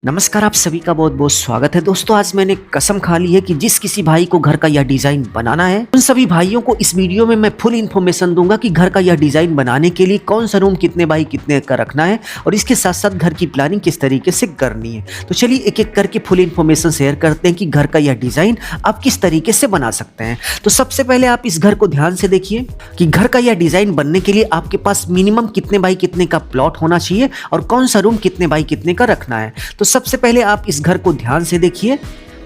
नमस्कार, आप सभी का बहुत बहुत स्वागत है। दोस्तों, आज मैंने कसम खा ली है कि जिस किसी भाई को घर का यह डिज़ाइन बनाना है, उन सभी भाइयों को इस वीडियो में मैं फुल इन्फॉर्मेशन दूंगा कि घर का यह डिज़ाइन बनाने के लिए कौन सा रूम कितने बाई कितने का रखना है और इसके साथ साथ घर की प्लानिंग किस तरीके से करनी है। तो चलिए एक एक करके फुल इन्फॉर्मेशन शेयर करते हैं कि घर का यह डिज़ाइन आप किस तरीके से बना सकते हैं। तो सबसे पहले आप इस घर को ध्यान से देखिए कि घर का यह डिज़ाइन बनने के लिए आपके पास मिनिमम कितने बाई कितने का प्लॉट होना चाहिए और कौन सा रूम कितने बाई कितने का रखना है। तो सबसे पहले आप इस घर को ध्यान से देखिए।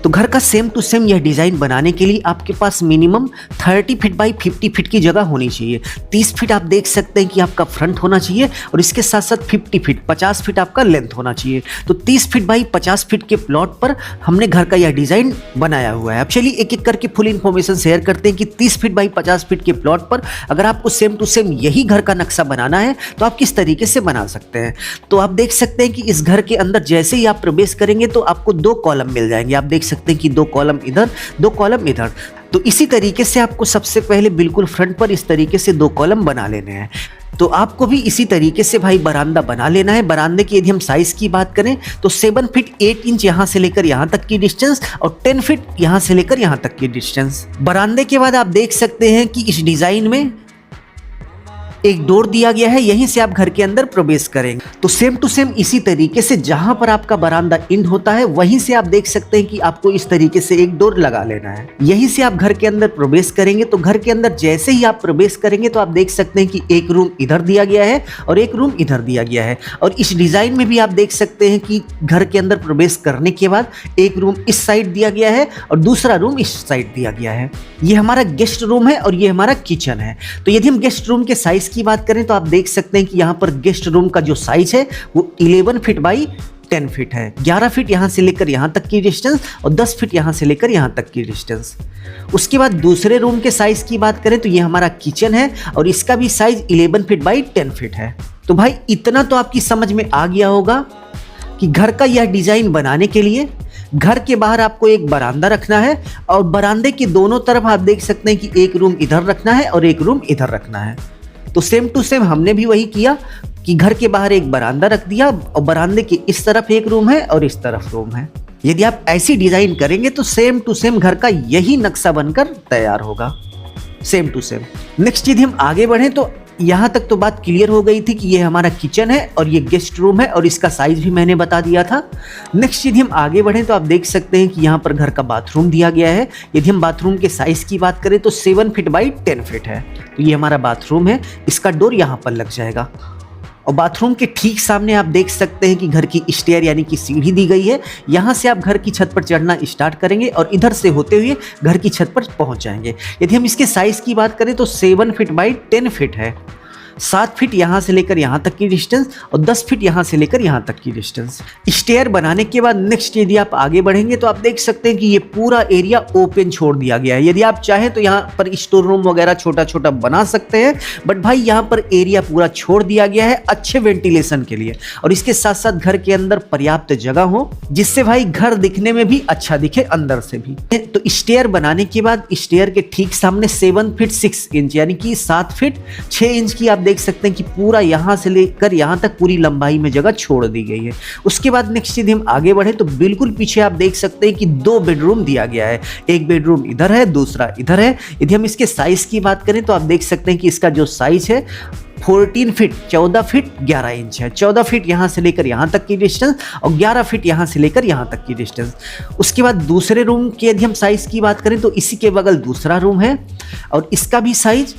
तो घर का सेम टू सेम यह डिज़ाइन बनाने के लिए आपके पास मिनिमम 30 फीट बाई 50 फीट की जगह होनी चाहिए। 30 फीट आप देख सकते हैं कि आपका फ्रंट होना चाहिए और इसके साथ साथ 50 फीट 50 फीट आपका लेंथ होना चाहिए। तो 30 फीट बाई 50 फीट के प्लॉट पर हमने घर का यह डिज़ाइन बनाया हुआ है। अब चलिए एक एक करके फुल इन्फॉर्मेशन शेयर करते हैं कि 30 फीट बाई 50 फीट के प्लॉट पर अगर आपको सेम टू सेम यही घर का नक्शा बनाना है तो आप किस तरीके से बना सकते हैं। तो आप देख सकते हैं कि इस घर के अंदर जैसे ही आप प्रवेश करेंगे तो आपको 2 कॉलम मिल जाएंगे। आप देख सकते हैं कि 2 कॉलम इधर 2 कॉलम इधर। तो इसी तरीके से आपको सबसे पहले बिल्कुल फ्रंट पर इस तरीके से 2 कॉलम बना लेने हैं। तो आपको भी इसी तरीके से भाई बरामदा बना लेना है। बरामदे की यदि हम साइज की बात करें तो 7 फीट 8 इंच यहाँ से लेकर यहाँ तक की डिस्टेंस और 10 फीट यहाँ से लेकर यहाँ तक की डिस्टेंस। बरामदे के बाद आप देख सकते हैं कि इस डिजाइन में एक डोर दिया गया है, यहीं से आप घर के अंदर प्रवेश करेंगे। तो सेम टू सेम इसी तरीके से जहां पर आपका बरामदा एंड होता है वहीं से आप देख सकते हैं कि आपको इस तरीके से एक डोर लगा लेना है। यहीं से आप घर के अंदर प्रवेश करेंगे। तो घर के अंदर जैसे ही आप प्रवेश करेंगे तो आप देख सकते हैं कि एक रूम इधर दिया गया है और एक रूम इधर दिया गया है। और इस डिजाइन में भी आप देख सकते हैं कि घर के अंदर प्रवेश करने के बाद एक रूम इस साइड दिया गया है और दूसरा रूम इस साइड दिया गया है। ये हमारा गेस्ट रूम है और ये हमारा किचन है। तो यदि हम गेस्ट रूम के साइज की बात करें तो आप देख सकते हैं कि यहां पर गेस्ट रूम का जो साइज है वो 11 फीट बाई 10 फीट है। 11 फीट यहां से लेकर यहां तक की डिस्टेंस और 10 फीट यहां से लेकर यहां तक की डिस्टेंस। उसके बाद दूसरे रूम के साइज की बात करें तो ये हमारा किचन है और इसका भी साइज 11 फीट बाई 10 फीट है। तो भाई इतना तो आपकी समझ में आ गया होगा कि घर का यह डिजाइन बनाने के लिए घर के बाहर आपको एक बरामदा रखना है और बरामदे के दोनों तरफ आप देख सकते हैं कि एक रूम इधर रखना है और एक रूम इधर रखना है। तो सेम टू सेम हमने भी वही किया कि घर के बाहर एक बरामदा रख दिया और बरामदे के इस तरफ एक रूम है और इस तरफ रूम है। यदि आप ऐसी डिजाइन करेंगे तो सेम टू सेम घर का यही नक्शा बनकर तैयार होगा, सेम टू सेम। नेक्स्ट यदि हम आगे बढ़े तो यहाँ तक तो बात क्लियर हो गई थी कि ये हमारा किचन है और ये गेस्ट रूम है और इसका साइज भी मैंने बता दिया था। नेक्स्ट यदि हम आगे बढ़ें तो आप देख सकते हैं कि यहाँ पर घर का बाथरूम दिया गया है। यदि हम बाथरूम के साइज की बात करें तो 7 फीट बाई 10 फीट है। तो ये हमारा बाथरूम है, इसका डोर यहाँ पर लग जाएगा। और बाथरूम के ठीक सामने आप देख सकते हैं कि घर की स्टेयर यानी कि सीढ़ी दी गई है। यहाँ से आप घर की छत पर चढ़ना स्टार्ट करेंगे और इधर से होते हुए घर की छत पर पहुँच जाएंगे। यदि हम इसके साइज की बात करें तो 7 फीट बाई 10 फीट है। 7 फीट यहाँ से लेकर यहाँ तक की डिस्टेंस और 10 फीट यहाँ से लेकर यहाँ तक की डिस्टेंस। स्टेयर बनाने के बाद नेक्स्ट यदि आप आगे बढ़ेंगे तो आप देख सकते हैं कि ये पूरा एरिया ओपन छोड़ दिया गया है। यदि आप चाहें तो यहाँ पर स्टोर रूम वगैरह छोटा छोटा बना सकते हैं, बट भाई यहाँ पर एरिया पूरा छोड़ दिया गया है अच्छे वेंटिलेशन के लिए और इसके साथ साथ घर के अंदर पर्याप्त जगह हो जिससे भाई घर दिखने में भी अच्छा दिखे अंदर से भी। तो स्टेयर बनाने के बाद स्टेयर के ठीक सामने 7 फीट 6 इंच यानी कि 7 फीट 6 इंच की आप देख सकते हैं कि पूरा यहां से लेकर यहां तक पूरी लंबाई में जगह छोड़ दी गई है। उसके बाद नेक्स्ट यदि हम आगे बढ़े तो बिल्कुल पीछे आप देख सकते हैं कि 2 बेडरूम दिया गया है। एक बेडरूम इधर है, दूसरा इधर है। यदि हम इसके साइज की बात करें तो आप देख सकते हैं कि इसका जो साइज है 14 फीट 14 फीट 11 इंच है। 14 फीट यहाँ से लेकर यहाँ तक की डिस्टेंस और 11 फीट यहाँ से लेकर यहाँ तक की डिस्टेंस। उसके बाद दूसरे रूम के यदि हम साइज की बात करें तो इसी के बगल दूसरा रूम है और इसका भी साइज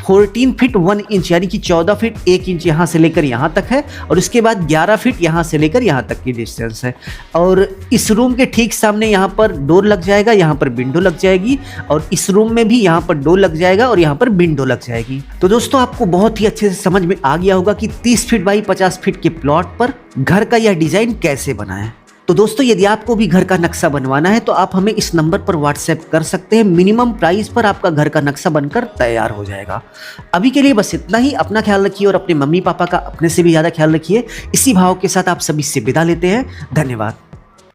14 फीट 1 इंच यानी कि 14 फीट 1 इंच यहाँ से लेकर यहाँ तक है और उसके बाद 11 फीट यहाँ से लेकर यहाँ तक की डिस्टेंस है। और इस रूम के ठीक सामने यहाँ पर डोर लग जाएगा, यहाँ पर विंडो लग जाएगी और इस रूम में भी यहाँ पर डोर लग जाएगा और यहाँ पर विंडो लग जाएगी। तो दोस्तों आपको बहुत ही अच्छे से समझ में आ गया होगा कि 30 फीट बाई 50 फीट के प्लॉट पर घर का यह डिजाइन कैसे बनाएं। तो दोस्तों यदि आपको भी घर का नक्शा बनवाना है तो आप हमें इस नंबर पर व्हाट्सएप कर सकते हैं। मिनिमम प्राइस पर आपका घर का नक्शा बनकर तैयार हो जाएगा। अभी के लिए बस इतना ही। अपना ख्याल रखिए और अपने मम्मी पापा का अपने से भी ज़्यादा ख्याल रखिए। इसी भाव के साथ आप सभी से विदा लेते हैं। धन्यवाद।